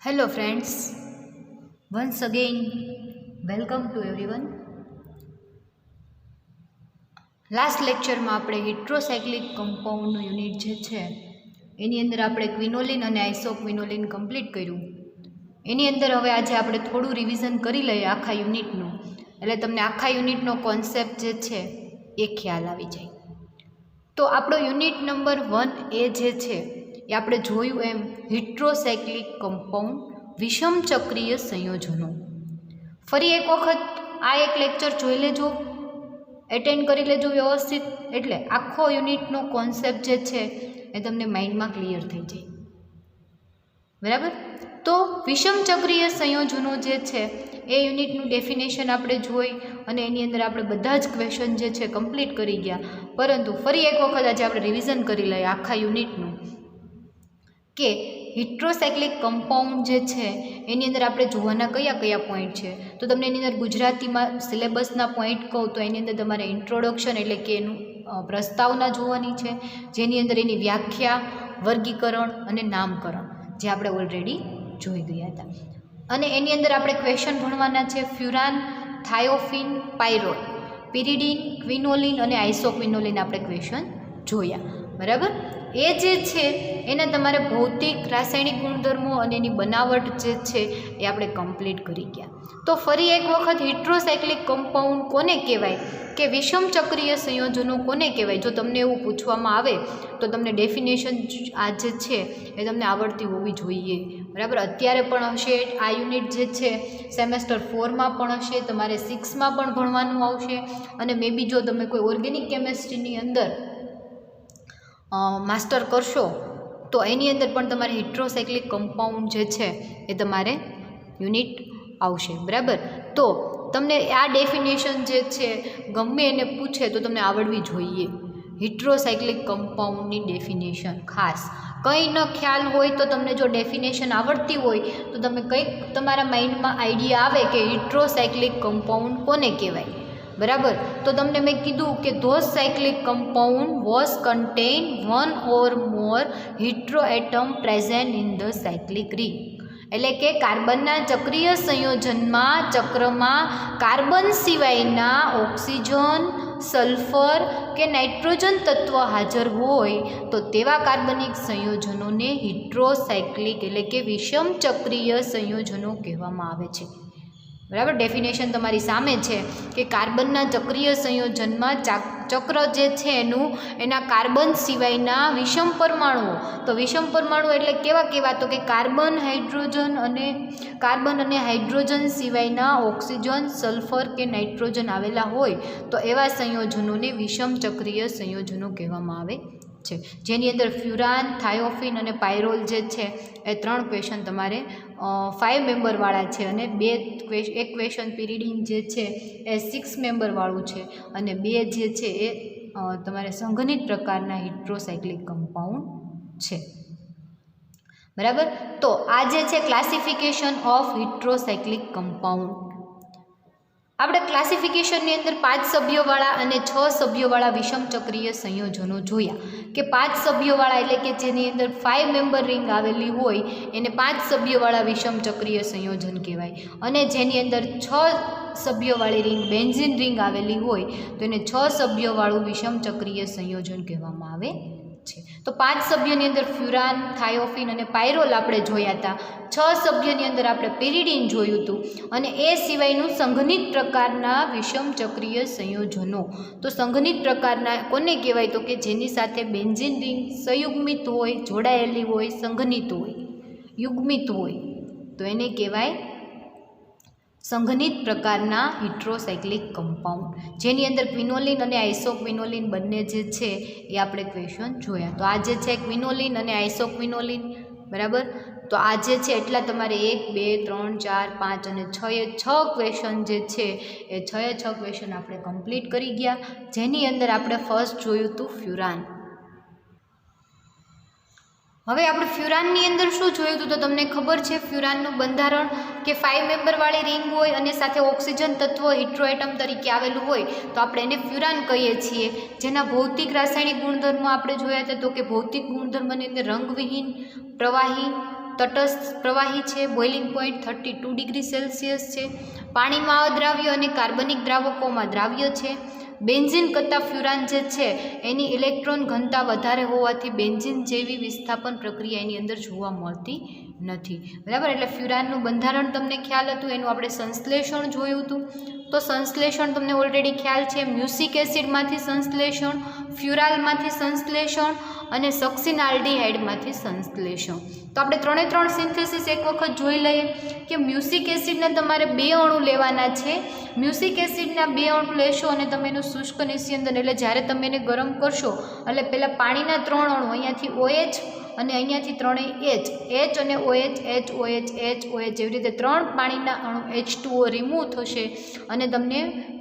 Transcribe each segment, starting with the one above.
Hello friends, once again welcome to everyone. Last લેક્ચરમાં આપણે હિટ્રોસાયક્લિક કમ્પાઉન્ડનું unit જે છે એની અંદર આપણે ક્વિનોલિન અને આઇસોક્વિનોલિન કમ્પ્લીટ કર્યું. એની અંદર હવે આજે આપણે થોડું રિવિઝન કરી લઈએ આખા યુનિટનું, એટલે તમને આખા યુનિટનો કોન્સેપ્ટ જે છે એ ખ્યાલ આવી જાય. તો આપણો યુનિટ નંબર 1 એ જે છે એ આપણે જોયું એમ હિટ્રોસાયક્લિક કમ્પાઉન્ડ વિષમ ચક્રીય સંયોજનો. ફરી એક વખત આ એક લેક્ચર જોઈ લેજો, એટેન્ડ કરી લેજો વ્યવસ્થિત, એટલે આખો યુનિટનો કોન્સેપ્ટ જે છે એ તમને માઇન્ડમાં ક્લિયર થઈ જાય. બરાબર? તો વિષમ ચક્રીય સંયોજનો જે છે એ યુનિટનું ડેફિનેશન આપણે જોઈ અને એની અંદર આપણે બધા જ ક્વેશ્ચન જે છે કમ્પ્લીટ કરી ગયા. પરંતુ ફરી એક વખત આજે આપણે રિવિઝન કરી લઈએ આખા યુનિટનું કે હિટ્રોસાયક્લિક કમ્પાઉન્ડ જે છે એની અંદર આપણે જોવાના કયા કયા પોઈન્ટ છે. તો તમને એની અંદર ગુજરાતીમાં સિલેબસના પોઈન્ટ કહું તો એની અંદર તમારે ઇન્ટ્રોડક્શન એટલે કે એનું પ્રસ્તાવના જોવાની છે, જેની અંદર એની વ્યાખ્યા, વર્ગીકરણ અને નામકરણ જે આપણે ઓલરેડી જોઈ ગયા હતા. અને એની અંદર આપણે ક્વેશ્ચન ભણવાના છે ફ્યુરાન, થાયોફિન, પાયરોલ, પિરિડીન, ક્વિનોલિન અને આઇસોક્વિનોલિન આપણે ક્વેશ્ચન જોયા. બરાબર? એ જે છે એને તમારે ભૌતિક, રાસાયણિક ગુણધર્મો અને એની બનાવટ જે છે એ આપણે કમ્પ્લીટ કરી ગયા. તો ફરી એક વખત હિટ્રોસાયક્લિક કમ્પાઉન્ડ કોને કહેવાય કે વિષમ ચક્રીય સંયોજનો કોને કહેવાય, જો તમને એવું પૂછવામાં આવે તો તમને ડેફિનેશન આ જે છે એ તમને આવડતી હોવી જોઈએ. બરાબર? અત્યારે પણ હશે આ યુનિટ જે છે, સેમેસ્ટર 4માં પણ હશે, તમારે 6માં પણ ભણવાનું આવશે. અને મે બી જો તમે કોઈ ઓર્ગેનિક કેમેસ્ટ્રીની અંદર માસ્ટર કરશો તો એની અંદર પણ તમારે હિટ્રોસાયક્લિક કમ્પાઉન્ડ જે છે એ તમારે યુનિટ આવશે. બરાબર? તો તમને આ ડેફિનેશન જે છે ગમે એને પૂછે તો તમને આવડવી જોઈએ. હિટ્રોસાયક્લિક કમ્પાઉન્ડની ડેફિનેશન ખાસ કંઈ ન ખ્યાલ હોય તો તમને જો ડેફિનેશન આવડતી હોય તો તમે કંઈક તમારા માઇન્ડમાં આઈડિયા આવે કે હિટ્રોસાયક્લિક કમ્પાઉન્ડ કોને કહેવાય. બરાબર? તો તમને મેં કીધું કે those cyclic compound was contain one or more heteroatom present in the cyclic ring. એટલે કે કાર્બનના ચક્રીય સંયોજનમાં ચક્રમાં કાર્બન સિવાયના ઓક્સિજન, સલ્ફર કે નાઇટ્રોજન તત્વ હાજર હોય તો તેવા કાર્બનિક સંયોજનોને હિટ્રોસાયક્લિક એટલે કે વિષમ ચક્રીય સંયોજનો કહેવામાં આવે છે. બરાબર? ડેફિનેશન તમારી સામે છે કે કાર્બનના ચક્રીય સંયોજનમાં ચક્ર જે છે એના કાર્બન સિવાયના વિષમ પરમાણુઓ, તો વિષમ પરમાણુ એટલે કેવા તો કે કાર્બન અને હાઇડ્રોજન સિવાયના ઓક્સિજન, સલ્ફર કે નાઇટ્રોજન આવેલા હોય તો એવા સંયોજનોને વિષમ ચક્રીય સંયોજનો કહેવામાં આવે છે. જેની અંદર ફ્યુરાન, થાયોફિન અને પાયરોલ જે છે એ 3 ક્વેશ્ચન તમારે 5 મેમ્બરવાળા છે અને એક ક્વેશ્ચન પિરિડીન જે છે એ 6 મેમ્બરવાળું છે અને 2 જે છે એ તમારે સંઘનિત પ્રકારના હિટ્રોસાયક્લિક કમ્પાઉન્ડ છે. બરાબર? તો આ જે છે ક્લાસિફિકેશન ઓફ હિટ્રોસાયક્લિક કમ્પાઉન્ડ. આપણે ક્લાસિફિકેશનની અંદર 5 સભ્યોવાળા અને 6 સભ્યોવાળા વિષમ ચક્રીય સંયોજનો જોયા કે 5 સભ્યોવાળા એટલે કે જેની અંદર 5 મેમ્બર રિંગ આવેલી હોય એને 5 સભ્યોવાળા વિષમ ચક્રીય સંયોજન કહેવાય. અને જેની અંદર 6 સભ્યોવાળી રિંગ, બેન્ઝીન રિંગ આવેલી હોય તો એને 6 સભ્યોવાળું વિષમ ચક્રીય સંયોજન કહેવામાં આવે છે. તો 5 સભ્યોની અંદર ફ્યુરાન, થાયોફિન અને પાયરોલ આપણે જોયા હતા. 6 સભ્યોની અંદર આપણે પિરિડીન જોયું હતું અને એ સિવાયનું સંઘનિત પ્રકારના વિષમ ચક્રીય સંયોજનો. તો સંઘનિત પ્રકારના કોને કહેવાય તો કે જેની સાથે બેન્ઝીન રિંગ સંયુગ્મિત હોય, જોડાયેલી હોય, સંઘનિત હોય, યુગ્મિત હોય તો એને કહેવાય સંઘનિત પ્રકારના હિટ્રોસાયક્લિક કમ્પાઉન્ડ. જેની અંદર ક્વિનોલિન અને આઇસોક્વિનોલિન બંને જે છે એ આપણે ક્વેશ્ચન જોયા. તો આ જે છે ક્વિનોલિન અને આઇસોક્વિનોલિન. બરાબર? તો આ જે છે એટલા તમારે 1, 2, 3, 4, 5 અને 6 ક્વેશ્ચન જે છે એ 6 ક્વેશ્ચન આપણે કમ્પ્લીટ કરી ગયા. જેની અંદર આપણે ફર્સ્ટ જોયું હતું ફ્યુરાન. હવે આપણે ફ્યુરાનની અંદર શું જોયું હતું? તો તમને ખબર છે ફ્યુરાનનું બંધારણ કે 5 મેમ્બરવાળી રિંગ હોય અને સાથે ઓક્સિજન તત્વ હિટ્રોએટમ તરીકે આવેલું હોય તો આપણે એને ફ્યુરાન કહીએ છીએ. જેના ભૌતિક રાસાયણિક ગુણધર્મો આપણે જોયા હતા. તો કે ભૌતિક ગુણધર્મની અંદર રંગવિહીન, પ્રવાહી, તટસ્થ પ્રવાહી છે, બોઇલિંગ પોઈન્ટ 32 ડિગ્રી સેલ્સિયસ છે, પાણીમાં અદ્રાવ્ય અને કાર્બનિક દ્રાવકોમાં દ્રાવ્ય છે. બેન્ઝીન કરતાં ફ્યુરાન જે છે એની ઇલેક્ટ્રોન ઘનતા વધારે હોવાથી બેન્ઝીન જેવી વિસ્થાપન પ્રક્રિયા એની અંદર જોવા મળતી નથી. બરાબર, એટલે ફ્યુરાનનું બંધારણ તમને ખ્યાલ હતું. એનું આપણે સંશ્લેષણ જોયું હતું. તો સંશ્લેષણ તમને ઓલરેડી ખ્યાલ છે. મ્યુસિક એસિડમાંથી સંશ્લેષણ, ફ્યુરાલમાંથી સંશ્લેષણ અને સક્સિનાલ્ડીહાઇડમાંથી સંશ્લેષણ. તો આપણે 3 સિન્થેસિસ એક વખત જોઈ લઈએ કે મ્યુસિક એસિડના તમારે 2 અણુ લેવાના છે. મ્યુસિક એસિડના 2 અણુ લેશો અને તમે એનું શુષ્ક નિસ્યંદન, એટલે જ્યારે તમે એને ગરમ કરશો એટલે પહેલાં પાણીના 3 અણુ અહીંયાથી OH અને અહીંયાથી 3 H અને OH, OH જેવી રીતે 3 પાણીના અણુ H2O રિમૂવ થશે અને તમને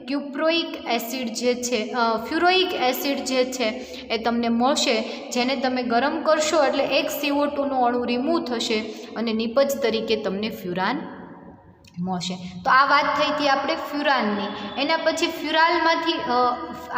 ક્યુપ્રોઇક એસિડ જે છે, ફ્યુરોઇક એસિડ જે છે એ તમને મળશે. જેને તમે ગરમ કરશો એટલે એક CO2નો અણુ રિમૂવ થશે અને નિપજ તરીકે તમને ફ્યુરાન મળશે. તો આ વાત થઈ હતી આપણે ફ્યુરાનની. એના પછી ફ્યુરાલમાંથી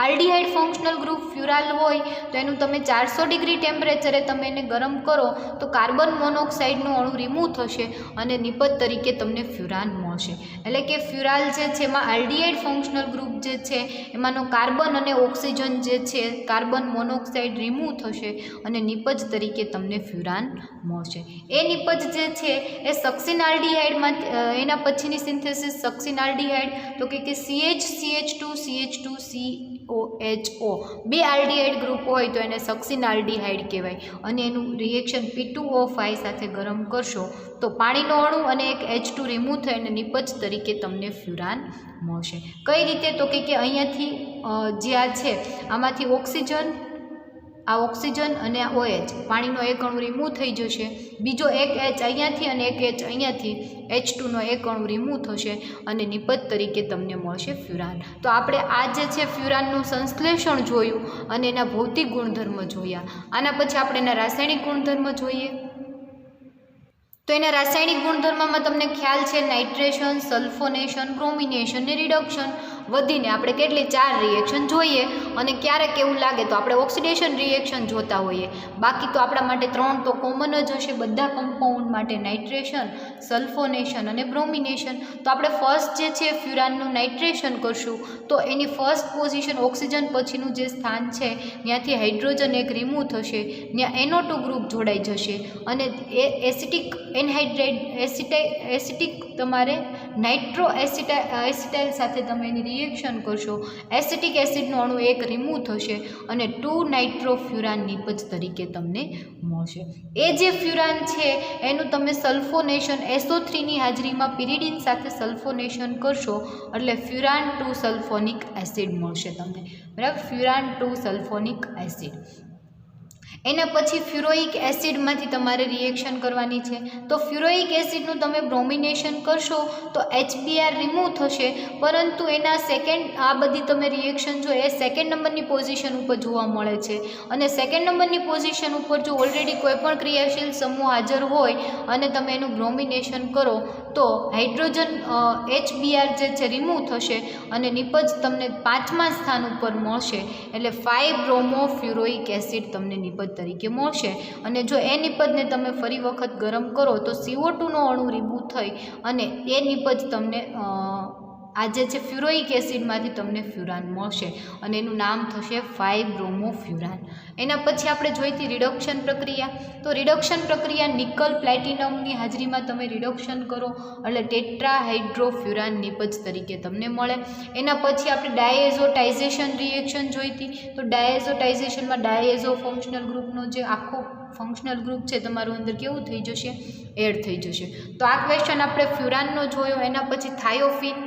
આલ્ડીહાઇડ ફંક્શનલ ગ્રુપ ફ્યુરાલ હોય તો એનું તમે 400 ડિગ્રી ટેમ્પરેચરે તમે એને ગરમ કરો તો કાર્બન મોનોક્સાઇડનું અણુ રિમૂવ થશે અને નિપજ તરીકે તમને ફ્યુરાન મળશે. એટલે કે ફ્યુરાલ જે છે એમાં આલ્ડીહાઇડ ફંક્શનલ ગ્રુપ જે છે એમાંનો કાર્બન અને ઓક્સિજન જે છે કાર્બન મોનોક્સાઇડ રિમૂવ થશે અને નિપજ તરીકે તમને ફ્યુરાન મળશે. એ નિપજ જે છે એ સક્સિનાલ્ડીહાઇડમાં એના પછીની સિન્થેસિસ સક્સિનાલ્ડીહાઇડ, તો કે CH2CH2 COHO 2 આલ્ડીહાઇડ ગ્રુપ હોય તો એને સક્સિનાલ્ડીહાઇડ કહેવાય. અને એનું રિએક્શન P2O5 સાથે ગરમ કરશો તો પાણીનો અણુ અને એક H2 રિમૂવ થઈ અને નિપજ તરીકે તમને ફ્યુરાન મળશે. કઈ રીતે? તો કે અહીંયાથી જે આ છે આમાંથી ઓક્સિજન, આ ઓક્સિજન અને આ OH પાણીનો એક અણુ રિમૂવ થઈ જશે, બીજો એક H અહીંયાથી અને એક H અહીંયાથી H2નો એક અણુ રિમૂવ થશે અને નિપજ તરીકે તમને મળશે ફ્યુરાન. તો આપણે આ જે છે ફ્યુરાનનું સંશ્લેષણ જોયું અને એના ભૌતિક ગુણધર્મ જોયા. આના પછી આપણે એના રાસાયણિક ગુણધર્મ જોઈએ. તો એના રાસાયણિક ગુણધર્મમાં તમને ખ્યાલ છે નાઇટ્રેશન, સલ્ફોનેશન, બ્રોમિનેશન ને રિડક્શન વધીને આપણે કેટલી 4 રિએક્શન જોઈએ. અને ક્યારેક એવું લાગે તો આપણે ઓક્સિડેશન રિએક્શન જોતા હોઈએ. બાકી તો આપણા માટે 3 તો કોમન જ હશે બધા કમ્પાઉન્ડ માટે, નાઇટ્રેશન, સલ્ફોનેશન અને બ્રોમિનેશન. તો આપણે ફર્સ્ટ જે છે ફ્યુરાનનું નાઇટ્રેશન કરશું તો એની ફર્સ્ટ પોઝિશન ઓક્સિજન પછીનું જે સ્થાન છે ત્યાંથી હાઇડ્રોજન એક રિમૂવ થશે, ત્યાં NO2 ગ્રુપ જોડાઈ જશે અને એ એસિટિક એસિટિક તમારે નાઇટ્રો એસિટાઇલ સાથે તમે એની રિએક્શન કરશો. એસિટિક એસિડનો અણુ એક રિમૂવ થશે અને 2 નાઇટ્રોફ્યુરાન નિપજ તરીકે તમને મળશે. એ જે ફ્યુરાન છે એનું તમે સલ્ફોનેશન SO3ની હાજરીમાં પિરિડિન સાથે સલ્ફોનેશન કરશો એટલે ફ્યુરાન 2 સલ્ફોનિક એસિડ મળશે તમને. બરાબર, ફ્યુરાન 2 સલ્ફોનિક એસિડ. એના પછી ફ્યુરોઇક એસિડમાંથી તમારે રિએક્શન કરવાની છે. તો ફ્યુરોઇક એસિડનું તમે બ્રોમિનેશન કરશો તો HBr રિમૂવ થશે, પરંતુ એના આ બધી તમે રિએક્શન જો એ સેકન્ડ નંબરની પોઝિશન ઉપર જોવા મળે છે. અને સેકન્ડ નંબરની પોઝિશન ઉપર જો ઓલરેડી કોઈપણ ક્રિયાશીલ સમૂહ હાજર હોય અને તમે એનું બ્રોમિનેશન કરો તો હાઇડ્રોજન HBr જે છે રિમૂવ થશે અને નિપજ તમને 5મા સ્થાન ઉપર મળશે. એટલે 5 બ્રોમો ફ્યુરોઇક એસિડ તમને નિપજ તરીકે મળશે. અને જો એ નિપજને તમે ફરી વખત ગરમ કરો તો CO2નો અણુ રિમૂવ થઈ અને એ નિપજ તમને આ જે છે ફ્યુરોઇક એસિડમાંથી તમને ફ્યુરાન મળશે અને એનું નામ થશે 5 બ્રોમો ફ્યુરાન. એના પછી આપણે જોઈતી રિડક્શન પ્રક્રિયા. તો રિડક્શન પ્રક્રિયા નિકલ પ્લેટિનમની હાજરીમાં તમે રિડક્શન કરો એટલે ટેટ્રાહાઇડ્રોફ્યુરાન નિપજ તરીકે તમને મળે. એના પછી આપણે ડાયએઝોટાઇઝેશન રિએક્શન જોઈતી. તો ડાયએઝોટાઇઝેશનમાં ડાયએઝો ફંક્શનલ ગ્રુપનો જે આખો ફંક્શનલ ગ્રુપ છે તમારું અંદર કેવું થઈ જશે? એડ થઈ જશે. તો આ ક્વેશ્ચન આપણે ફ્યુરાનનો જોયો. એના પછી થાયોફિન.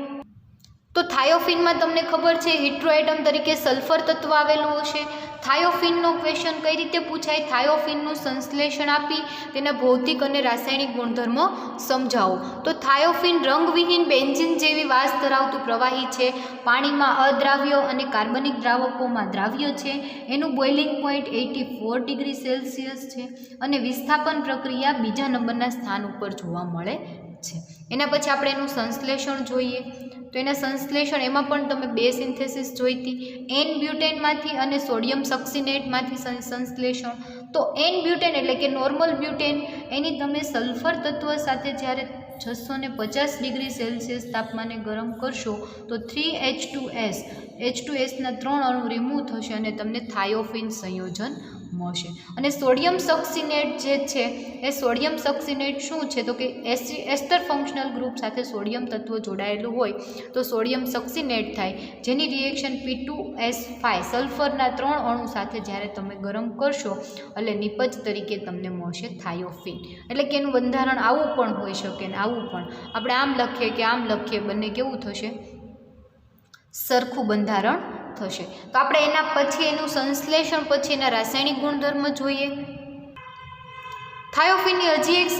તો થાયોફિનમાં તમને ખબર છે હિટ્રોએટમ તરીકે સલ્ફર તત્વ આવેલું હશે. થાયોફિનનો ક્વેશ્ચન કઈ રીતે પૂછાય? થાયોફિનનું સંશ્લેષણ આપી તેના ભૌતિક અને રાસાયણિક ગુણધર્મો સમજાવો. તો થાયોફિન રંગવિહીન બેન્ઝીન જેવી વાસ ધરાવતું પ્રવાહી છે. પાણીમાં અદ્રાવ્ય અને કાર્બનિક દ્રાવકોમાં દ્રાવ્ય છે. એનું બોઇલિંગ પોઈન્ટ 84 ડિગ્રી સેલ્સિયસ છે અને વિસ્થાપન પ્રક્રિયા બીજા નંબરના સ્થાન ઉપર જોવા મળે છે. એના પછી આપણે એનું સંશ્લેષણ જોઈએ. તો એના સંશ્લેષણ એમાં પણ તમે બે સિન્થેસિસ જોઈ હતી, એન બ્યુટેનમાંથી અને સોડિયમ સક્સિનેટમાંથી સંશ્લેષણ. તો એન બ્યુટેન એટલે કે નોર્મલ બ્યુટેન, એની તમે સલ્ફર તત્વ સાથે જ્યારે 650 ડિગ્રી સેલ્સિયસ તાપમાને ગરમ કરશો તો 3H2S H2Sના 3 અણુ રિમૂવ થશે અને તમને થાયોફિન સંયોજન મળશે. અને સોડિયમ સક્સિનેટ જે છે એ સોડિયમ સક્સિનેટ શું છે? તો કે એસ્ટર ફંક્શનલ ગ્રુપ સાથે સોડિયમ તત્વ જોડાયેલું હોય તો સોડિયમ સક્સિનેટ થાય, જેની રિએક્શન P2S5 સલ્ફરના 3 અણુ સાથે જ્યારે તમે ગરમ કરશો એટલે નિપજ તરીકે તમને મળશે થાયોફિન. એટલે કે એનું બંધારણ આવું પણ હોઈ શકે ને આવું પણ. આપણે આમ લખીએ કે આમ લખીએ, બંને કેવું થશે? સરખું બંધારણ થશે. તો આપણે એના પછી એનું સંશ્લેષણ પછી એના રાસાયણિક ગુણધર્મ જોઈએ. થાયોફિનની હજી એક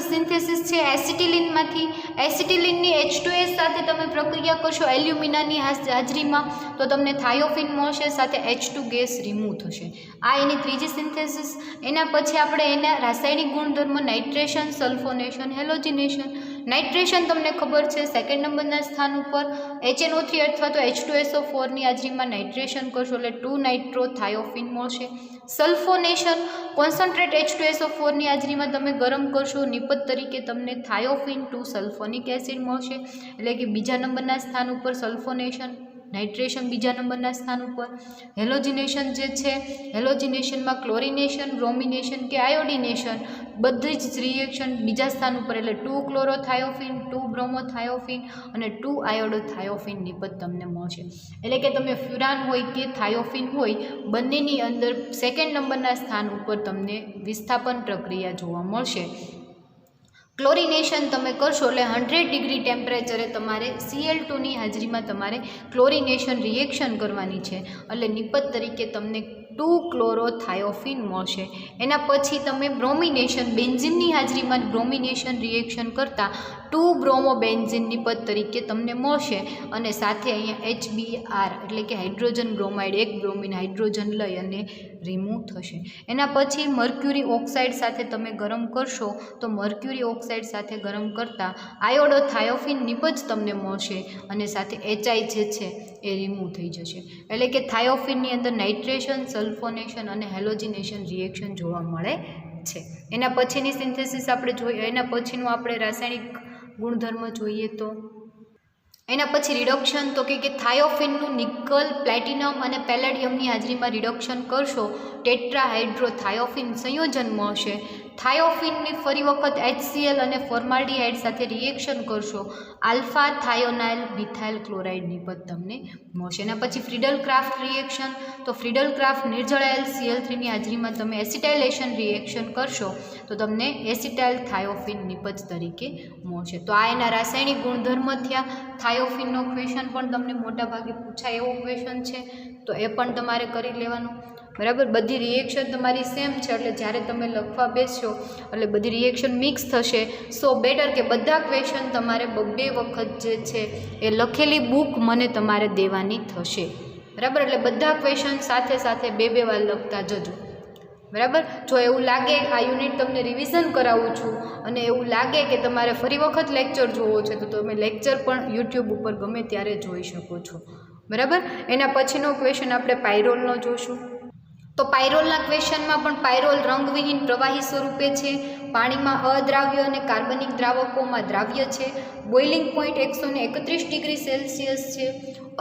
સિન્થેસિસ છે એસિટિલિનમાંથી. એસિટિલિનની H2S સાથે તમે પ્રક્રિયા કરશો એલ્યુમિનાની હાજરીમાં તો તમને થાયોફિન મળશે, સાથે H2 ગેસ રિમૂવ થશે. આ એની ત્રીજી સિન્થેસિસ. એના પછી આપણે એના રાસાયણિક ગુણધર્મ નાઇટ્રેશન, સલ્ફોનેશન, હેલોજિનેશન. નાઇટ્રેશન તમને ખબર છે સેકન્ડ નંબરના સ્થાન ઉપર HNO3 અથવા તો H2SO4ની હાજરીમાં નાઇટ્રેશન કરશો એટલે 2 નાઇટ્રો થાયોફિન મળશે. સલ્ફોનેશન કોન્સન્ટ્રેટ H2SO4ની હાજરીમાં તમે ગરમ કરશો નિપજ તરીકે તમને થાયોફિન 2 સલ્ફોનિક એસિડ મળશે. એટલે કે બીજા નંબરના સ્થાન ઉપર સલ્ફોનેશન, નાઇટ્રેશન બીજા નંબરના સ્થાન ઉપર. હેલોજિનેશન જે છે, હેલોજિનેશનમાં ક્લોરિનેશન, બ્રોમિનેશન કે આયોડિનેશન બધી જ રિએક્શન બીજા સ્થાન ઉપર એટલે 2 ક્લોરોથાયોફિન, 2 બ્રોમોથાયોફિન અને 2 આયોડોથાયોફિન નિપજ તમને મળશે. એટલે કે તમે ફ્યુરાન હોય કે થાયોફિન હોય બંનેની અંદર સેકન્ડ નંબરના સ્થાન ઉપર તમને વિસ્થાપન પ્રક્રિયા જોવા મળશે. ક્લોરિનેશન તમે કરશો એટલે 100 ડિગ્રી ટેમ્પરેચરે તમારે Cl2ની હાજરીમાં તમારે ક્લોરિનેશન રિએક્શન કરવાની છે એટલે નિપજ તરીકે તમને 2 ક્લોરોથાયોફિન મળશે. એના પછી તમે બ્રોમિનેશન, બેન્ઝીનની હાજરીમાં બ્રોમિનેશન રિએક્શન કરતાં 2 બ્રોમોબેન્ઝીન નિપજ તરીકે તમને મળશે અને સાથે અહીંયા HBr એટલે કે હાઇડ્રોજન બ્રોમાઇડ, એક બ્રોમિન હાઇડ્રોજન લઈ અને રિમૂવ થશે. એના પછી મર્ક્યુરી ઓક્સાઇડ સાથે તમે ગરમ કરશો તો મર્ક્યુરી ઓક્સાઇડ સાથે ગરમ કરતાં આયોડોથાયોફિન નિપજ તમને મળશે અને સાથે HI જે છે એ રિમૂવ થઈ જશે. એટલે કે થાયોફિનની અંદર નાઇટ્રેશન, સલ્ફોનેશન અને હેલોજિનેશન રિએક્શન જોવા મળે છે. એના પછીની સિન્થેસિસ આપણે જોઈએ, એના પછીનું આપણે રાસાયણિક ગુણધર્મ જોઈએ તો એના પછી રિડક્શન. તો કે થાયોફિનનું નિકલ, પ્લેટિનમ અને પેલેડિયમની હાજરીમાં રિડક્શન કરશો ટેટ્રાહાઇડ્રોથાયોફિન સંયોજન મળશે. થાયોફિનની ફરી વખત HCl અને ફોર્માલ્ડિહાઇડ સાથે રિએક્શન કરશો આલ્ફા થાયોનાઇલ મિથાઇલ ક્લોરાઇડ નિપજ તમને મળશે. એના પછી ફ્રીડલ ક્રાફ્ટ રિએક્શન. તો ફ્રીડલ ક્રાફ્ટ નિર્જળાયેલ Cl3ની હાજરીમાં તમે એસિટાઇલેશન રિએક્શન કરશો તો તમને એસિટાઇલ થાયોફિન નિપજ તરીકે મળશે. તો આ એના રાસાયણિક ગુણધર્મ થયા. થાયોફિનનો ક્વેશ્ચન પણ તમને મોટાભાગે પૂછાય એવો ક્વેશ્ચન છે તો એ પણ તમારે કરી લેવાનું. બરાબર, બધી રિએક્શન તમારી સેમ છે એટલે જ્યારે તમે લખવા બેસશો એટલે બધી રિએક્શન મિક્સ થશે. સો બેટર કે બધા ક્વેશ્ચન તમારે 2 વખત જે છે એ લખેલી બુક મને તમારે દેવાની થશે. બરાબર, એટલે બધા ક્વેશ્ચન સાથે સાથે 2 વાર લખતા જજો. બરાબર, જો એવું લાગે આ યુનિટ તમને રિવિઝન કરાવું છું અને એવું લાગે કે તમારે ફરી વખત લેક્ચર જોવો છે તો તમે લેક્ચર પણ યુટ્યુબ ઉપર ગમે ત્યારે જોઈ શકો છો. બરાબર, એના પછીનો ક્વેશ્ચન આપણે પાયરોલનો જોશું. તો પાયરોલના ક્વેશ્ચનમાં પણ પાયરોલ રંગવિહીન પ્રવાહી સ્વરૂપે છે. પાણીમાં અદ્રાવ્ય અને કાર્બનિક દ્રાવકોમાં દ્રાવ્ય છે. બોઇલિંગ પોઈન્ટ 131 ડિગ્રી સેલ્સિયસ છે.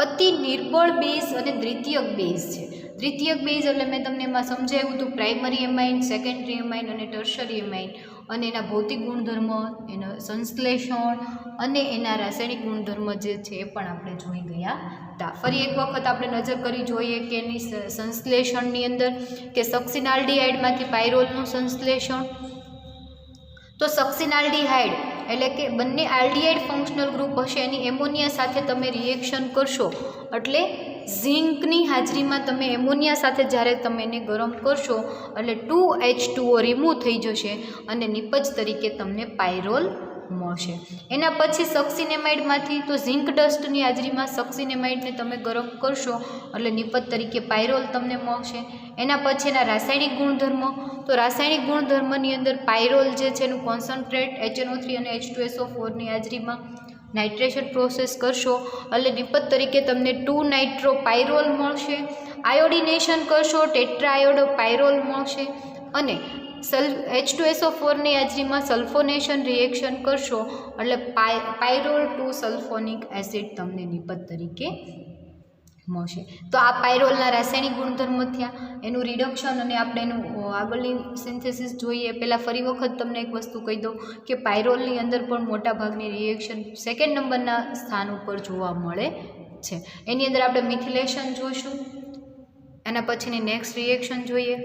અતિ નિર્બળ બેઝ અને દ્વિતીયક બેઝ છે. દ્વિતીયક બેઝ એટલે મેં તમને એમાં સમજાવ્યું હતું પ્રાઇમરી એમાઇન, સેકન્ડરી એમાઇન અને ટર્શરી એમાઇન અને એના ભૌતિક ગુણધર્મ, એના સંશ્લેષણ અને એના રાસાયણિક ગુણધર્મ જે છે એ પણ આપણે જોઈ ગયા હતા. ફરી એક વખત આપણે નજર કરી જોઈએ કે એની સંશ્લેષણની અંદર કે સક્સિનાલ્ડિહાઇડમાંથી પાયરોલનું સંશ્લેષણ. તો સક્સિનાલ્ડિહાઇડ એટલે કે બંને આલ્ડિહાઇડ ફંક્શનલ ગ્રુપ હશે એની એમોનિયા સાથે તમે રિએક્શન કરશો એટલે ઝિંકની હાજરીમાં તમે એમોનિયા સાથે જ્યારે તમે એને ગરમ કરશો એટલે 2H2O રિમૂવ થઈ જશે અને નિપજ તરીકે તમને પાયરોલ મળશે. એના પછી સક્સિનેમાઇડમાંથી તો ઝિંક ડસ્ટની હાજરીમાં સક્સિનેમાઇડને તમે ગરમ કરશો એટલે નિપજ તરીકે પાયરોલ તમને મળશે. એના પછી એના રાસાયણિક ગુણધર્મો, તો રાસાયણિક ગુણધર્મની અંદર પાયરોલ જે છે એનું કોન્સન્ટ્રેટ HNO3 અને H2SO4ની હાજરીમાં નાઇટ્રેશન પ્રોસેસ કરશો એટલે નિપજ તરીકે તમને 2-નાઇટ્રો પાયરોલ મળશે. આયોડિનેશન કરશો ટેટ્રાઆયોડો પાયરોલ મળશે અને H2SO4ની હાજરીમાં સલ્ફોનેશન રિએક્શન કરશો એટલે પાયરોલ 2 સલ્ફોનિક એસિડ તમને નિપજ તરીકે મળશે. તો આ પાયરોલના રાસાયણિક ગુણધર્મો થયા, એનું રિડક્શન અને આપણે એનું આગળની સિન્થેસિસ જોઈએ. પહેલાં ફરી વખત તમને એક વસ્તુ કહી દઉં કે પાયરોલની અંદર પણ મોટાભાગની રિએક્શન સેકન્ડ નંબરના સ્થાન ઉપર જોવા મળે છે. એની અંદર આપણે મિથિલેશન જોઈશું. એના પછીની નેક્સ્ટ રિએક્શન જોઈએ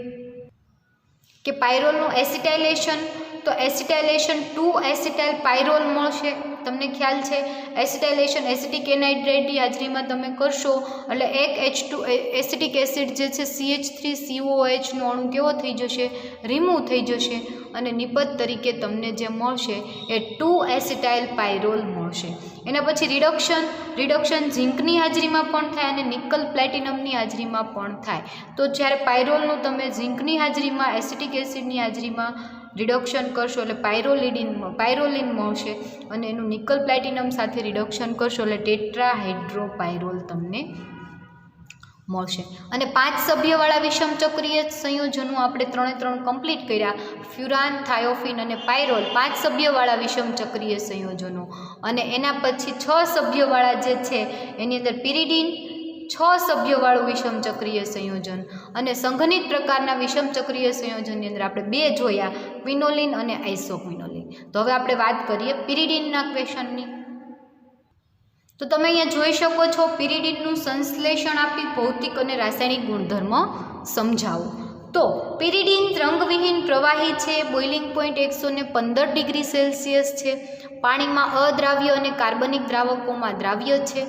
કે પાયરોલનું એસિટાઇલેશન, તો એસિટાઇલેશન 2-એસિટાઇલ પાયરોલ મળશે. તમને ખ્યાલ છે એસિટાઇલેશન એસિટિક એનહાઇડ્રેટની હાજરીમાં તમે કરશો એટલે એક H2 એસિટિક એસિડ જે છે CH3COOH નો અણુ કેવો થઈ જશે, રિમૂવ થઈ જશે અને નિપજ તરીકે તમને જે મળશે એ 2-એસિટાઇલ પાયરોલ મળશે. એના પછી રિડક્શન ઝિંકની હાજરીમાં પણ થાય અને નિકલ પ્લેટિનમની હાજરીમાં પણ થાય. તો જ્યારે પાયરોલનું તમે ઝિંકની હાજરીમાં એસિટિક એસિડની હાજરીમાં રિડક્શન કરશો એટલે પાયરોલિન મળશે અને એનું નિકલ પ્લેટિનમ સાથે રિડક્શન કરશો એટલે ટેટ્રાહાઇડ્રોપાયરોલ તમને મળશે. અને 5 સભ્યવાળા વિષમચક્રીય સંયોજનો આપણે 3 કમ્પ્લીટ કર્યા, ફ્યુરાન, થાયોફિન અને પાયરોલ 5 સભ્યવાળા વિષમચક્રીય સંયોજનો. અને એના પછી 6 સભ્યવાળા જે છે એની અંદર પિરિડીન 6 સભ્યવાળું વિષમચક્રીય સંયોજન અને સંઘનિત પ્રકારના વિષમચક્રીય સંયોજનની અંદર આપણે 2 જોયા, ક્વિનોલિન અને આઇસોક્વિનોલિન. તો હવે આપણે વાત કરીએ પિરિડીનના ક્વેશ્ચનની. તો તમે અહીંયા જોઈ શકો છો પિરિડીનનું સંશ્લેષણ આપી ભૌતિક અને રાસાયણિક ગુણધર્મ સમજાવો. તો પિરિડીન રંગવિહીન પ્રવાહી છે, બોઇલિંગ પોઈન્ટ 115 ડિગ્રી સેલ્સિયસ છે, પાણીમાં અદ્રાવ્ય અને કાર્બનિક દ્રાવકોમાં દ્રાવ્ય છે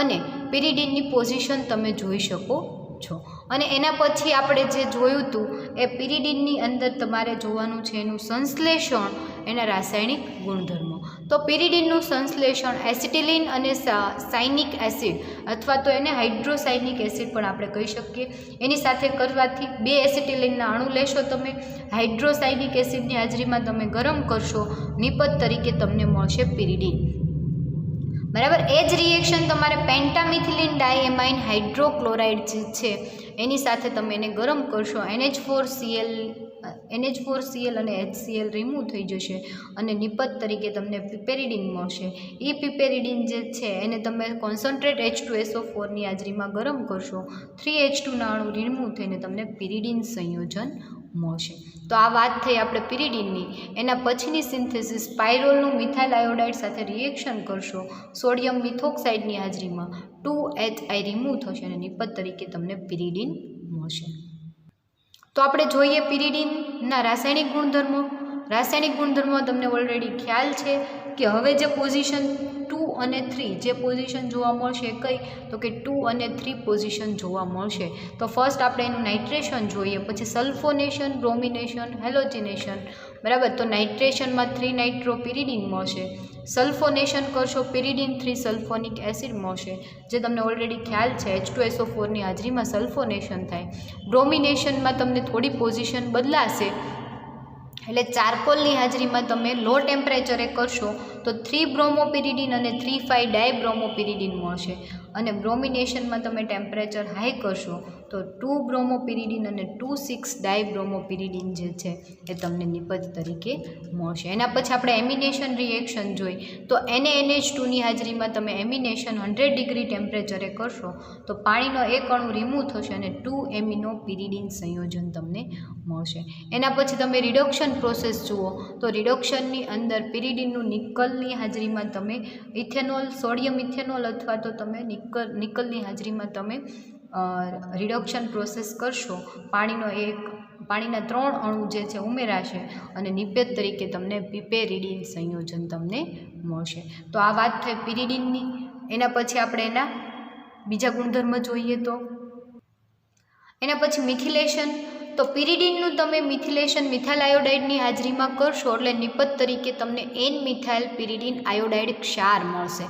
અને પિરિડીનની પોઝિશન તમે જોઈ શકો છો. અને એના પછી આપણે જે જોયું હતું એ પિરિડીનની અંદર તમારે જોવાનું છે એનું સંશ્લેષણ, એના રાસાયણિક ગુણધર્મો. તો પિરિડીનનું સંશ્લેષણ એસિટિલિન અને સાયનિક એસિડ અથવા તો એને હાઇડ્રોસાયનિક એસિડ પણ આપણે કહી શકીએ, એની સાથે કરવાથી 2 એસિટિલિનના અણુ લેશો તમે, હાઇડ્રોસાયનિક એસિડની હાજરીમાં તમે ગરમ કરશો, નિપજ તરીકે તમને મળશે પિરિડીન. બરાબર. એ જ રિએક્શન તમારે પેન્ટામિથિલિન ડાયએમાઇન હાઇડ્રોક્લોરાઇડ જે છે એની સાથે તમે એને ગરમ કરશો, NH4Cl અને HCl રિમૂવ થઈ જશે અને નિપજ તરીકે તમને પિપેરિડીન મળશે. એ પિપેરિડીન જે છે એને તમે કોન્સન્ટ્રેટ H2SO4ની હાજરીમાં ગરમ કરશો, 3H2ના અણુ રિમૂવ થઈને તમને પિરિડીન સંયોજન મળશે. તો આ વાત થઈ આપણે પિરિડીનની. એના પછીની સિન્થેસિસ પાયરોલનું મિથાઇલ આયોડાઇડ સાથે રિએક્શન કરશો, સોડિયમ મિથોક્સાઇડની હાજરીમાં 2HI રિમૂવ થશે અને નિપજ તરીકે તમને પિરિડીન મળશે. તો આપણે જોઈએ પિરિડીનના રાસાયણિક ગુણધર્મો. રાસાયણિક ગુણધર્મો તમને ઓલરેડી ખ્યાલ છે કે હવે જે પોઝિશન 2 અને 3 જે પોઝિશન જોવા મળશે કઈ, તો કે 2 અને 3 પોઝિશન જોવા મળશે. તો ફર્સ્ટ આપણે એનું નાઇટ્રેશન જોઈએ, પછી સલ્ફોનેશન, બ્રોમિનેશન, હેલોજિનેશન. બરાબર. તો નાઇટ્રેશનમાં 3-નાઇટ્રો પિરિડીન મળશે, સલ્ફોનેશન કરશો પિરિડીન 3 સલ્ફોનિક એસિડ મળશે જે તમને ઓલરેડી ખ્યાલ છે H2SO4ની હાજરીમાં સલ્ફોનેશન થાય. બ્રોમિનેશનમાં તમને થોડી પોઝિશન બદલાશે એટલે ચારકોલની હાજરીમાં તમે લો ટેમ્પરેચરે કરશો તો 3 બ્રોમોપિરિડીન અને 3,5 ડાયબ્રોમોપિરિડીન મળશે અને બ્રોમિનેશનમાં તમે ટેમ્પરેચર હાઈ કરશો તો 2 બ્રોમોપિરિડીન અને 2,6 ડાયબ્રોમોપિરિડીન જે છે એ તમને નિપજ તરીકે મળશે. એના પછી આપણે એમિનેશન રિએક્શન જોઈ તો NaNH2ની હાજરીમાં તમે એમિનેશન 100 ડિગ્રી ટેમ્પરેચરે કરશો તો પાણીનો એક અણુ રિમૂવ થશે અને 2 એમિનોપિરિડીન સંયોજન તમને મળશે. એના પછી તમે રિડક્શન પ્રોસેસ જુઓ તો રિડક્શનની અંદર પિરિડીનનું નિકલની હાજરીમાં તમે ઇથેનોલ, સોડિયમ ઇથેનોલ અથવા તો તમે નિકલની હાજરીમાં તમે રિડક્શન પ્રોસેસ કરશો, પાણીનો એક પાણીના 3 અણુ જે છે ઉમેરાશે અને નિપેજ તરીકે તમને પિપેરિડીન સંયોજન તમને મળશે. તો આ વાત થઈ પિરિડીનની. એના પછી આપણે એના બીજા ગુણધર્મ જોઈએ. તો એના પછી મિથિલેશન. તો પિરિડીનનું તમે મિથિલેશન મિથાઇલ આયોડાઇડની હાજરીમાં કરશો એટલે નિપજ તરીકે તમને એન મિથાઇલ પિરિડીન આયોડાઇડ ક્ષાર મળશે.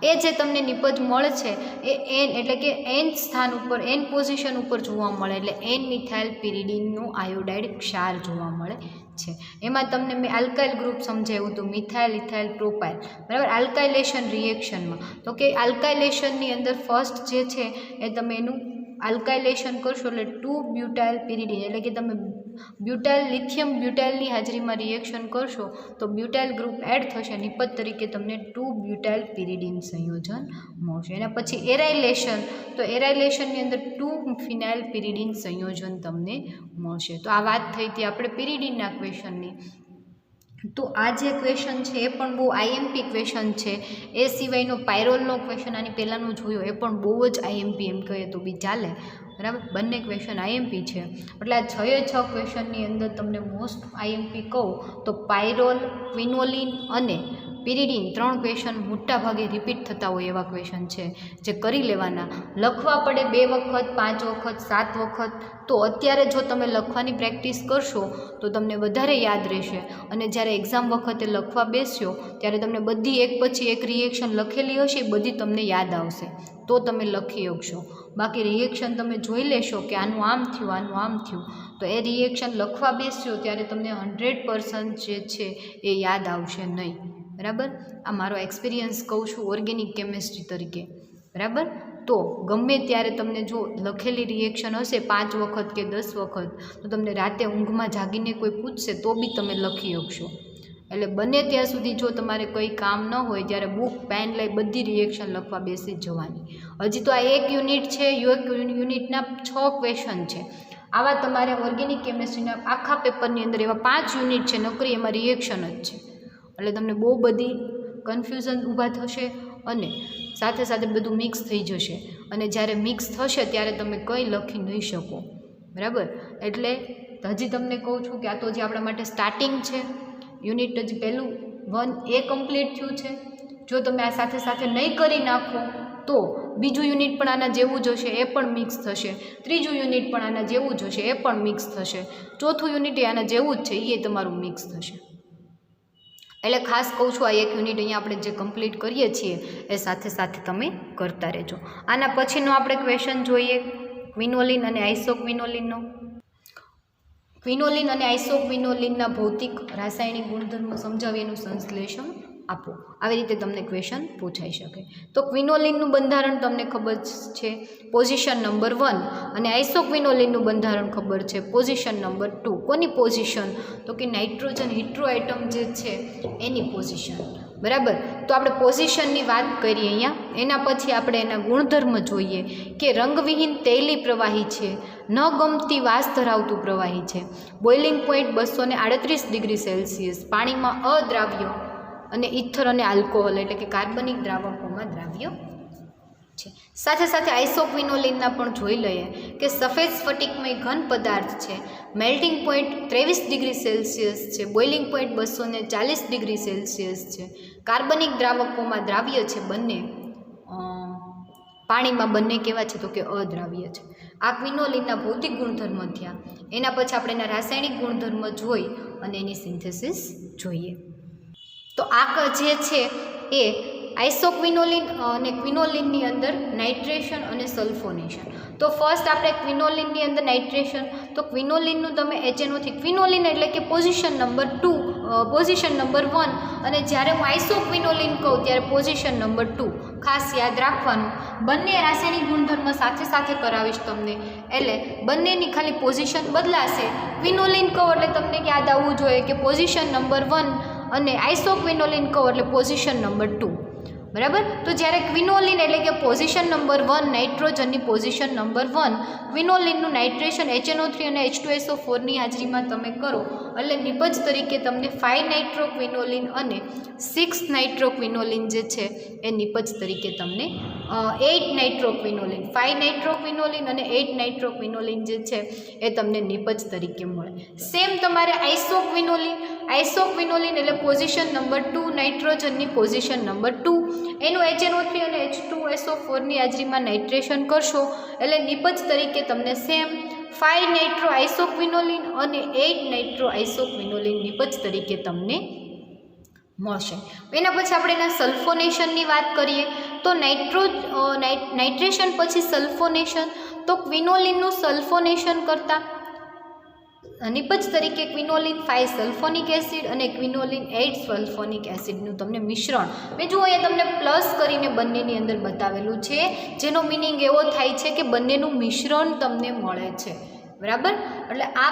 એ જે તમને નિપજ મળે છે એ એન એટલે કે એન સ્થાન ઉપર એન પોઝિશન ઉપર જોવા મળે એટલે એન મિથાઇલ પિરિડીનનું આયોડાઇડ ક્ષાર જોવા મળે છે. એમાં તમને મેં આલ્કાઇલ ગ્રુપ સમજાવ્યું હતું, મિથાઇલ ઇથાઇલ પ્રોપાઇલ, બરાબર. આલ્કાઇલેશન રિએક્શનમાં તો કે આલ્કાઇલેશનની અંદર ફર્સ્ટ જે છે એ તમે એનું આલ્કાઇલેશન કરશો એટલે 2 બ્યુટાઇલ પિરિડીન એટલે કે તમે બ્યુટાઇલ લિથિયમ બ્યુટાઇલની હાજરીમાં રિએક્શન કરશો તો બ્યુટાઇલ ગ્રુપ એડ થશે. નિપજ તરીકે તમને 2 બ્યુટાઇલ પિરિડીન સંયોજન મળશે. એના પછી એરાઇલેશન. તો એરાઇલેશનની અંદર 2 ફિનાઇલ પિરિડીન સંયોજન તમને મળશે. તો આ વાત થઈ હતી આપણે પિરિડીનના ક્વેશ્ચનની. તો આ જે ક્વેશ્ચન છે એ પણ બહુ આઈએમપી ક્વેશ્ચન છે. એ સિવાયનો પાયરોલનો ક્વેશ્ચન આની પહેલાંનો જોયો એ પણ બહુ જ આઈએમપી એમ કહીએ તો બી ચાલે, બરાબર. બંને ક્વેશ્ચન આઈએમપી છે એટલે આ 6 ક્વેશ્ચનની અંદર તમને મોસ્ટ આઈએમપી કહું તો પાયરોલ, ક્વિનોલિન અને પિરિડીન 3 ક્વેશ્ચન મોટા ભાગે રિપીટ થતા હોય એવા ક્વેશ્ચન છે જે કરી લેવાના. લખવા પડે 2 વખત, 5 વખત, 7 વખત. તો અત્યારે જો તમે લખવાની પ્રેક્ટિસ કરશો તો તમને વધારે યાદ રહેશે અને જ્યારે એક્ઝામ વખતે લખવા બેસશો ત્યારે તમને બધી એક પછી એક રિએક્શન લખેલી હશે એ બધી તમને યાદ આવશે તો તમે લખી શકશો. બાકી રિએક્શન તમે જોઈ લેશો કે આનું આમ થયું, આનું આમ થયું, તો એ રિએક્શન લખવા બેસશો ત્યારે તમને 100% જે છે એ યાદ આવશે નહીં, બરાબર. આ મારો એક્સપિરિયન્સ કહું છું ઓર્ગેનિક કેમિસ્ટ્રી તરીકે, બરાબર. તો ગમે ત્યારે તમને જો લખેલી રિએક્શન હશે 5 વખત કે 10 વખત તો તમને રાતે ઊંઘમાં જાગીને કોઈ પૂછશે તો બી તમે લખી શકશો. એટલે બને ત્યાં સુધી જો તમારે કંઈ કામ ન હોય ત્યારે બુક પેન લઈ બધી રિએક્શન લખવા બેસી જવાની. હજી તો આ એક યુનિટ છે, યુનિટના 6 ક્વેશ્ચન છે. આવા તમારે ઓર્ગેનિક કેમિસ્ટ્રીના આખા પેપરની અંદર એવા 5 યુનિટ છે, નોકરી એમાં રિએક્શન જ છે. એટલે તમને બહુ બધી કન્ફ્યુઝન ઊભા થશે અને સાથે સાથે બધું મિક્સ થઈ જશે અને જ્યારે મિક્સ થશે ત્યારે તમે કંઈ લખી નહીં શકો, બરાબર. એટલે હજી તમને કહું છું કે આ તો જે આપણા માટે સ્ટાર્ટિંગ છે. યુનિટ હજી પહેલું 1A કમ્પ્લીટ થયું છે. જો તમે આ સાથે સાથે નહીં કરી નાખો તો બીજું યુનિટ પણ આના જેવું જ હશે, એ પણ મિક્સ થશે. ત્રીજું યુનિટ પણ આના જેવું જ હશે, એ પણ મિક્સ થશે. ચોથું યુનિટ એ આના જેવું જ છે, એ તમારું મિક્સ થશે. એટલે ખાસ કહું છું આ એક યુનિટ અહીંયા આપણે જે કમ્પ્લીટ કરીએ છીએ એ સાથે સાથે તમે કરતા રહેજો. આના પછીનો આપણે ક્વેશ્ચન જોઈએ ક્વિનોલિન અને આઇસોક્વિનોલિનનો. ક્વિનોલિન અને આઇસોક્વિનોલિનના ભૌતિક રાસાયણિક ગુણધર્મો સમજાવી એનું સંશ્લેષણ આપો. આવી રીતે તમને ક્વેશ્ચન પૂછાઈ શકે. તો ક્વિનોલિનનું બંધારણ તમને ખબર છે, પોઝિશન નંબર 1 અને આઇસોક્વિનોલિનનું બંધારણ ખબર છે, પોઝિશન નંબર 2. કોની પોઝિશન? તો કે નાઇટ્રોજન હિટ્રો એટમ જે છે એની પોઝિશન, બરાબર. તો આપણે પોઝિશનની વાત કરીએ અહીંયા. એના પછી આપણે એના ગુણધર્મ જોઈએ કે રંગવિહીન તૈલી પ્રવાહી છે, ન ગમતી વાસ ધરાવતું પ્રવાહી છે, બોઇલિંગ પોઈન્ટ 238 ડિગ્રી સેલ્સિયસ, પાણીમાં અદ્રાવ્ય અને ઇથર અને આલ્કોહોલ એટલે કે કાર્બનિક દ્રાવકોમાં દ્રાવ્ય છે. સાથે સાથે આઇસોક્વિનોલિનના પણ જોઈ લઈએ કે સફેદ સ્ફટિકમય ઘન પદાર્થ છે, મેલ્ટિંગ પોઈન્ટ 23 ડિગ્રી સેલ્સિયસ છે, બોઇલિંગ પોઈન્ટ 240 ડિગ્રી સેલ્સિયસ છે, કાર્બનિક દ્રાવકોમાં દ્રાવ્ય છે, બંને પાણીમાં બંને કેવા છે તો કે અદ્રાવ્ય છે. આ ક્વિનોલિનના ભૌતિક ગુણધર્મ થયા. એના પછી આપણે એના રાસાયણિક ગુણધર્મ જોઈ અને એની સિન્થેસિસ જોઈએ. તો આ જે છે એ આઇસોક્વિનોલિન અને ક્વિનોલિનની અંદર નાઇટ્રેશન અને સલ્ફોનેશન. તો ફર્સ્ટ આપણે ક્વિનોલિનની અંદર નાઇટ્રેશન. તો ક્વિનોલિનનું તમે HNO3 ક્વિનોલિન એટલે કે પોઝિશન નંબર 2, પોઝિશન નંબર 1 અને જ્યારે હું આઇસોક્વિનોલિન કહું ત્યારે પોઝિશન નંબર 2. ખાસ યાદ રાખવાનું, બંને રાસાયણિક ગુણધર્મ સાથે સાથે કરાવીશ તમને, એટલે બંનેની ખાલી પોઝિશન બદલાશે. ક્વિનોલિન કહો એટલે તમને યાદ આવવું જોઈએ કે પોઝિશન નંબર 1 અને આઇસોક્વિનોલિન કહો એટલે પોઝિશન નંબર 2. બરાબર. તો જ્યારે ક્વિનોલિન એટલે કે પોઝિશન નંબર 1 નાઇટ્રોજનની પોઝિશન નંબર 1 ક્વિનોલિનનું નાઇટ્રેશન HNO3 અને H2SO4ની હાજરીમાં તમે કરો એટલે નિપજ તરીકે તમને 5 નાઇટ્રોક્વિનોલિન અને 6 નાઇટ્રોક્વિનોલિન જે છે એ નિપજ તરીકે તમને 8 નાઇટ્રોક્વિનોલિન 5 નાઇટ્રોક્વિનોલિન અને 8 નાઇટ્રોક્વિનોલિન જે છે એ તમને નિપજ તરીકે મળે. સેમ તમારે આઇસોક્વિનોલિન એટલે પોઝિશન નંબર 2 નાઇટ્રોજનની પોઝિશન નંબર 2 એનું HNO3 અને H2SO4ની હાજરીમાં નાઇટ્રેશન કરશો એટલે નિપજ તરીકે તમને સેમ 5 નાઇટ્રો આઇસોક્વિનોલિન અને 8 નાઇટ્રો આઇસોક્વિનોલિન નિપજ તરીકે તમને મળશે. એના પછી આપણે એના સલ્ફોનેશનની વાત કરીએ તો નાઇટ્રેશન પછી સલ્ફોનેશન, તો ક્વિનોલિનનું સલ્ફોનેશન કરતાં નિપજ તરીકે ક્વિનોલિન 5 સલ્ફોનિક એસિડ અને ક્વિનોલિન 8 સલ્ફોનિક એસિડનું તમને મિશ્રણ, મેં જુઓ અહીંયા તમને પ્લસ કરીને બંનેની અંદર બતાવેલું છે, જેનો મિનિંગ એવો થાય છે કે બંનેનું મિશ્રણ તમને મળે છે. બરાબર. એટલે આ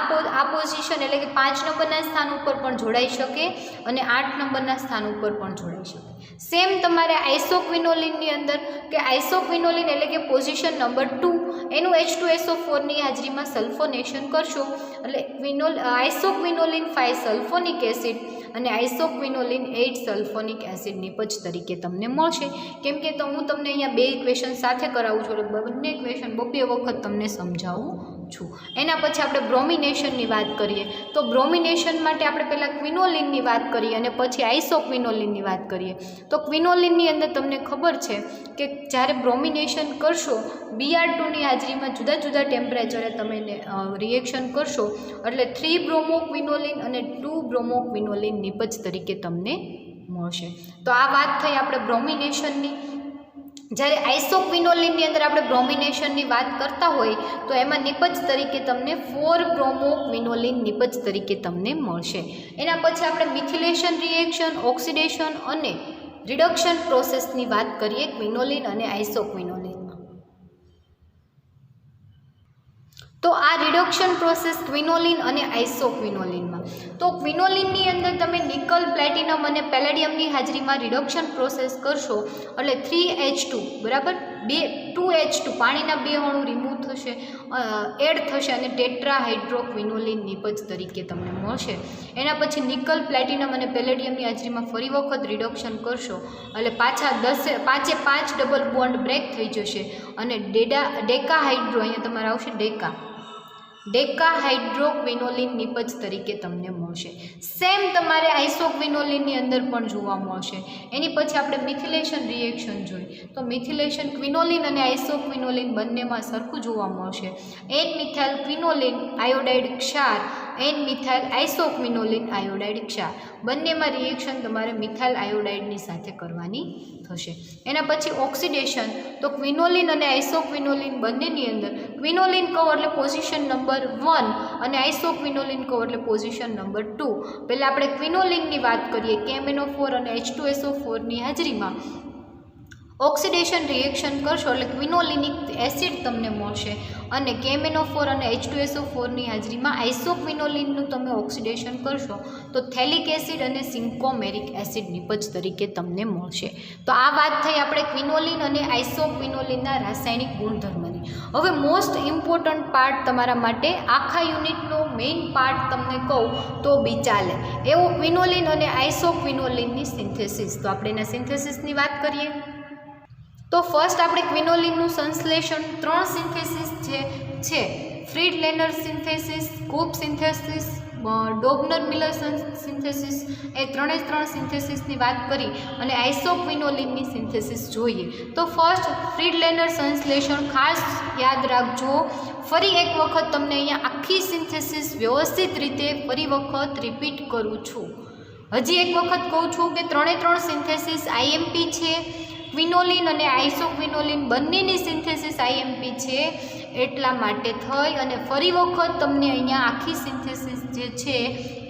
પોઝિશન એટલે કે 5 નંબરના સ્થાન ઉપર પણ જોડાઈ શકે અને 8 નંબરના સ્થાન ઉપર પણ જોડાઈ શકે. સેમ તમારે આઇસોક્વિનોલિનની અંદર કે આઇસોક્વિનોલિન એટલે કે પોઝિશન નંબર 2 એનું H2SO4ની હાજરીમાં સલ્ફોનેશન કરશો એટલે આઇસોક્વિનોલિન 5 સલ્ફોનિક એસિડ અને આઇસોક્વિનોલિન 8 સલ્ફોનિક એસિડ નિપજ તરીકે તમને મળશે. કેમ કે તો હું તમને અહીંયા બે ઇક્વેશન સાથે કરાવું છું એટલે બંને ઇક્વેશન બબે વખત તમને સમજાવું છું. એના પછી આપણે બ્રોમિનેશનની વાત કરીએ તો બ્રોમિનેશન માટે આપણે પહેલાં ક્વિનોલિનની વાત કરીએ અને પછી આઇસોક્વિનોલિનની વાત કરીએ. તો ક્વિનોલિનની અંદર તમને ખબર છે કે જ્યારે બ્રોમિનેશન કરશો Br2ની હાજરીમાં જુદા જુદા ટેમ્પરેચરે તમે રિએક્શન કરશો એટલે 3 બ્રોમોક્વિનોલિન અને 2 બ્રોમોક્વિનોલિન નિપજ તરીકે તમને મળશે. તો આ વાત થઈ આપણે બ્રોમિનેશનની. જ્યારે આઇસોક્વિનોલિનની અંદર આપણે બ્રોમિનેશનની વાત કરતા હોય તો એમાં નિપજ તરીકે તમને 4 બ્રોમોક્વિનોલિન નિપજ તરીકે તમને મળશે. એના પછી આપણે મિથિલેશન રિએક્શન, ઓક્સિડેશન અને રિડક્શન પ્રોસેસની વાત કરીએ ક્વિનોલિન અને આઇસોક્વિનોલિનમાં. તો આ રિડક્શન પ્રોસેસ ક્વિનોલિન અને આઇસોક્વિનોલિનમાં, તો ક્વિનોલિનની અંદર તમે નિકલ, પ્લેટિનમ અને પેલેડિયમની હાજરીમાં રિડક્શન પ્રોસેસ કરશો એટલે 3H2 બરાબર 2H2 પાણીના 2 અણુ રિમૂવ થશે, એડ થશે અને ટેટ્રાહાઇડ્રોક્વિનોલિન નિપજ તરીકે તમને મળશે. એના પછી નિકલ, પ્લેટિનમ અને પેલેડિયમની હાજરીમાં ફરી વખત રિડક્શન કરશો એટલે પાછા 5 ડબલ બોન્ડ બ્રેક થઈ જશે અને ડેકાહાઇડ્રો અહીંયા તમારે આવશે ડેકાહાઇડ્રોક્વિનોલિન નિપજ તરીકે તમને મળશે. સેમ તમારે આઇસોક્વિનોલિનની અંદર પણ જોવા મળશે. એની પછી આપણે મિથિલેશન રિએક્શન જોઈ તો મિથિલેશન ક્વિનોલિન અને આઇસોક્વિનોલિન બંનેમાં સરખું જોવા મળશે. એન મિથાઇલ ક્વિનોલિન આયોડાઇડ ક્ષાર, એન મિથાઇલ આઇસોક્વિનોલિન આયોડાઇડ ક્ષાર, બંનેમાં રિએક્શન તમારે મિથાઇલ આયોડાઇડની સાથે કરવાની થશે. એના પછી ઓક્સિડેશન, તો ક્વિનોલિન અને આઇસોક્વિનોલિન બંનેની અંદર ક્વિનોલિન કહો એટલે પોઝિશન નંબર 1 અને આઇસોક્વિનોલિન કહો એટલે પોઝિશન નંબર 2. પહેલાં આપણે ક્વિનોલિનની વાત કરીએ KMnO4 અને H2SO4ની હાજરીમાં ઓક્સિડેશન રિએક્શન કરશો એટલે ક્વિનોલિનિક એસિડ તમને મળશે અને KMnO4 અને H2SO4ની હાજરીમાં આઇસોક્વિનોલિનનું તમે ઓક્સિડેશન કરશો તો થેલિક એસિડ અને સિન્કોમેરિક એસિડ નિપજ તરીકે તમને મળશે. તો આ વાત થઈ આપણે ક્વિનોલિન અને આઇસોક્વિનોલિનના રાસાયણિક ગુણધર્મની. હવે મોસ્ટ ઇમ્પોર્ટન્ટ પાર્ટ તમારા માટે આખા યુનિટનો મેઇન પાર્ટ તમને કહું તો બી ચાલે એવો ક્વિનોલિન અને આઇસોક્વિનોલિનની સિન્થેસિસ. તો આપણે એના સિન્થેસિસની વાત કરીએ તો ફર્સ્ટ આપણે ક્વિનોલિનનું સંશ્લેષણ 3 સિન્થેસિસ જે છે ફ્રીડ-લેનર સિન્થેસિસ, કૂપ સિન્થેસિસ, ડોબનર મિલર સિન્થેસિસ, એ 3 સિન્થેસિસની વાત કરી અને આઇસોક્વિનોલિનની સિન્થેસિસ જોઈએ. તો ફર્સ્ટ ફ્રીડ-લેનર સંશ્લેષણ ખાસ યાદ રાખજો. ફરી એક વખત તમને અહીંયા આખી સિન્થેસિસ વ્યવસ્થિત રીતે ફરી વખત રિપીટ કરું છું. હજી એક વખત કહું છું કે 3 સિન્થેસિસ IMP છે. ક્વિનોલિન અને આઇસોક્વિનોલિન બંનેની સિન્થેસિસ IMP છે એટલા માટે થઈ અને ફરી વખત તમને અહીંયા આખી સિન્થેસિસ જે છે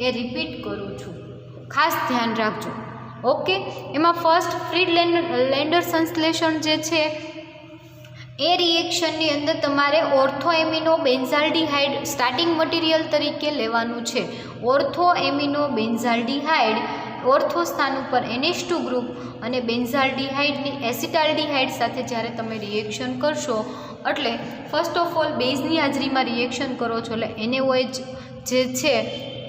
એ રિપીટ કરું છું, ખાસ ધ્યાન રાખજો. ઓકે. એમાં ફર્સ્ટ ફ્રીડ-લેન્ડર સંશ્લેષણ જે છે એ રિએક્શનની અંદર તમારે ortho amino benzaldehyde starting material તરીકે લેવાનું છે. ઓર્થો એમિનો બેન્ઝાલ્ડિહાઇડ ઓર્થો સ્થાન ઉપર NH2 ગ્રુપ અને બેન્ઝાલ્ડિહાઇડની એસિટાલ્ડિહાઇડ સાથે જ્યારે તમે રિએક્શન કરશો, એટલે ફર્સ્ટ ઓફ ઓલ બેઝની હાજરીમાં રિએક્શન કરો છો એટલે NaOH જે છે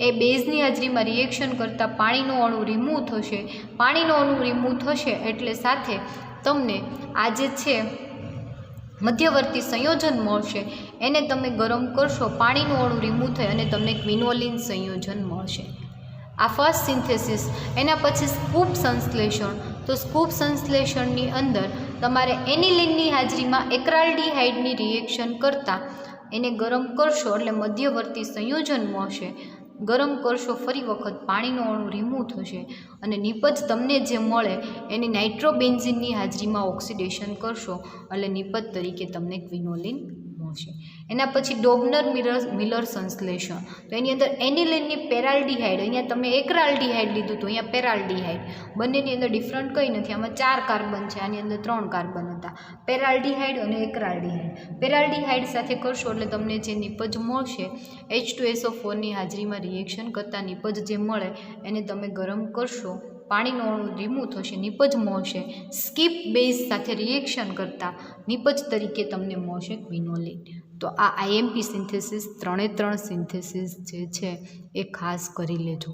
એ બેઝની હાજરીમાં રિએક્શન કરતાં પાણીનો અણુ રિમૂવ થશે. પાણીનો અણુ રિમૂવ થશે એટલે સાથે તમને આ જે છે મધ્યવર્તી સંયોજન મળશે. એને તમે ગરમ કરશો, પાણીનું અણુ રિમૂવ થઈ અને તમને ક્વિનોલિન સંયોજન મળશે. આ ફર્સ્ટ સિન્થેસિસ. એના પછી સ્કૂપ સંશ્લેષણ. તો સ્કૂપ સંશ્લેષણની અંદર તમારે એનિલિનની હાજરીમાં એક્રાલ્ડિહાઇડની રિએક્શન કરતાં એને ગરમ કરશો એટલે મધ્યવર્તી સંયોજન મળશે. ગરમ કરશો ફરી વખત, પાણીનો અણુ રિમૂવ થશે અને નિપજ તમને જે મળે એની નાઇટ્રોબેન્ઝીનની હાજરીમાં ઓક્સિડેશન કરશો એટલે નિપજ તરીકે તમને ક્વિનોલિન મળશે. એના પછી ડોબનર મિલર સંશ્લેષણ. તો એની અંદર એનિલિનની પેરાલ્ડિહાઇડ, અહીંયા તમે એક્રાલ્ડિહાઇડ લીધું તો અહીંયા પેરાલ્ડિહાઇડ, બંનેની અંદર ડિફરન્ટ કંઈ નથી. આમાં 4 કાર્બન છે, આની અંદર 3 કાર્બન હતા. પેરાલ્ડિહાઇડ અને એક્રાલ્ડિહાઇડ. પેરાલ્ડિહાઇડ સાથે કરશો એટલે તમને જે નિપજ મળશે H2SO4ની હાજરીમાં રિએક્શન કરતાં નિપજ જે મળે એને તમે ગરમ કરશો, પાણીનો અણુ રિમૂવ થશે, નિપજ મળશે. સ્કીપ બેઝ સાથે રિએક્શન કરતાં નિપજ તરીકે તમને મળશે ક્વિનોલિન. તો આ IMP સિન્થેસિસ 3 સિન્થેસિસ જે છે એ ખાસ કરી લેજો,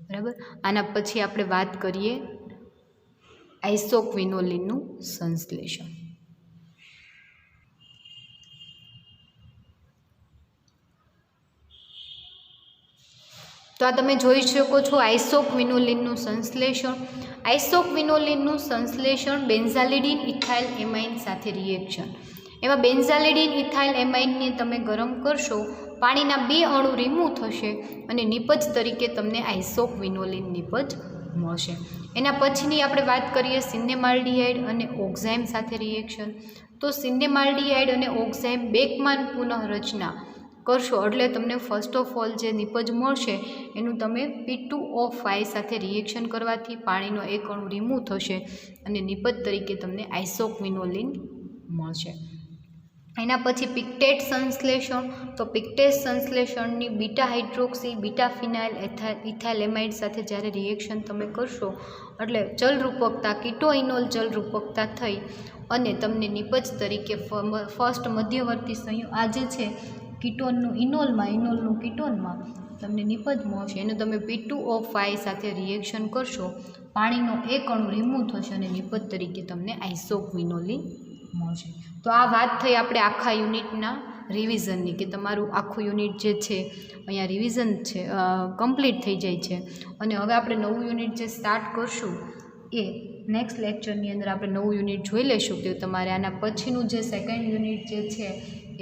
બરાબર. આના પછી આપણે વાત કરીએ આઇસોક્વિનોલિનનું સંશ્લેષણ. તો આ તમે જોઈ શકો છો આઇસોક્વિનોલિનનું સંશ્લેષણ. આઇસોક્વિનોલિનનું સંશ્લેષણ બેન્ઝાલિડીન ઇથાઇલ એમાઇન સાથે રિએક્શન. એમાં બેન્ઝાલિડીન ઇથાઇલ એમાઇનને તમે ગરમ કરશો, પાણીના 2 અણુ રિમૂવ થશે અને નિપજ તરીકે તમને આઇસોક્વિનોલિન નિપજ મળશે. એના પછીની આપણે વાત કરીએ સિન્નેમાલ્ડિહાઇડ અને ઓક્ઝાઇમ સાથે રિએક્શન. તો સિન્નેમાલ્ડિહાઇડ અને ઓક્ઝાઇમ બેકમાન પુનઃરચના કરશો એટલે તમને ફર્સ્ટ ઓફ ઓલ જે નિપજ મળશે એનું તમે P2O5 સાથે રિએક્શન કરવાથી પાણીનો 1 અણુ રિમૂવ થશે અને નિપજ તરીકે તમને આઇસોક્વિનોલિન મળશે. એના પછી પિક્ટેટ સંશ્લેષણ. તો પિક્ટેટ સંશ્લેષણની બીટા હાઇડ્રોક્સી બીટા ફિનાઇલ ઇથાઇલ એમાઇડ સાથે જ્યારે રિએક્શન તમે કરશો એટલે ચલરૂપકતા કીટોઇનોલ ચલરૂપકતા થઈ અને તમને નિપજ તરીકે ફર્સ્ટ મધ્યવર્તી સંયોગ આ જે છે કીટોનનું ઇનોલનું કીટોનમાં તમને નિપજ મળશે. એનું તમે P2O5 સાથે રિએક્શન કરશો, પાણીનો 1 અણુ રિમૂવ થશે અને નિપજ તરીકે તમને આઇસોક્વિનોલિન મળશે. તો આ વાત થઈ આપણે આખા યુનિટના રિવિઝનની, કે તમારું આખું યુનિટ જે છે અહીંયા રિવિઝન છે કમ્પ્લીટ થઈ જાય છે. અને હવે આપણે નવું યુનિટ જે સ્ટાર્ટ કરશું એ નેક્સ્ટ લેક્ચરની અંદર આપણે નવું યુનિટ જોઈ લઈશું કે તમારે આના પછીનું જે સેકન્ડ યુનિટ જે છે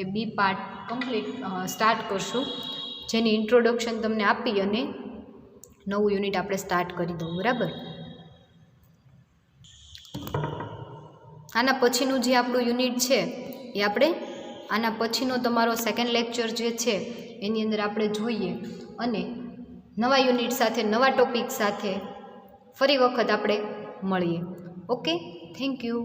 એ B પાર્ટ કમ્પ્લીટ સ્ટાર્ટ કરશું, જેની ઇન્ટ્રોડક્શન તમને આપી અને નવું યુનિટ આપણે સ્ટાર્ટ કરી દઉં, બરાબર. આના પછીનું જે આપણું યુનિટ છે એ આપણે આના પછીનો તમારો સેકન્ડ લેક્ચર જે છે એની અંદર આપણે જોઈએ અને નવા યુનિટ સાથે નવા ટોપિક સાથે ફરી વખત આપણે મળીએ. Okay, thank you.